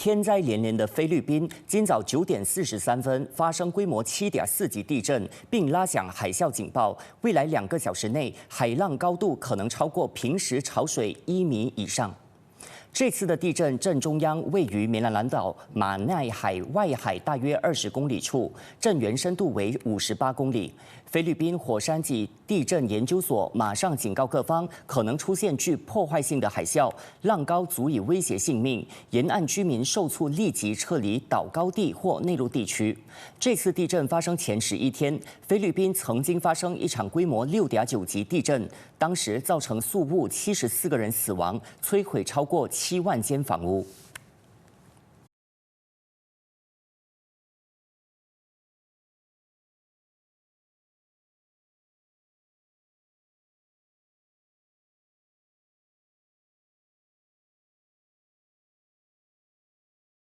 天灾连连的菲律宾，今早9点43分发生规模7.4级地震，并拉响海啸警报。未来2个小时内，海浪高度可能超过平时潮水1米以上。这次的地震震中央位于棉兰兰岛马奈海外海大约20公里处，震源深度为58公里。菲律宾火山及地震研究所马上警告各方，可能出现具破坏性的海啸，浪高足以威胁性命，沿岸居民受促立即撤离岛高地或内陆地区。这次地震发生前11天，菲律宾曾经发生一场规模6.9级地震，当时造成宿务74个人死亡，摧毁超过7万间房屋。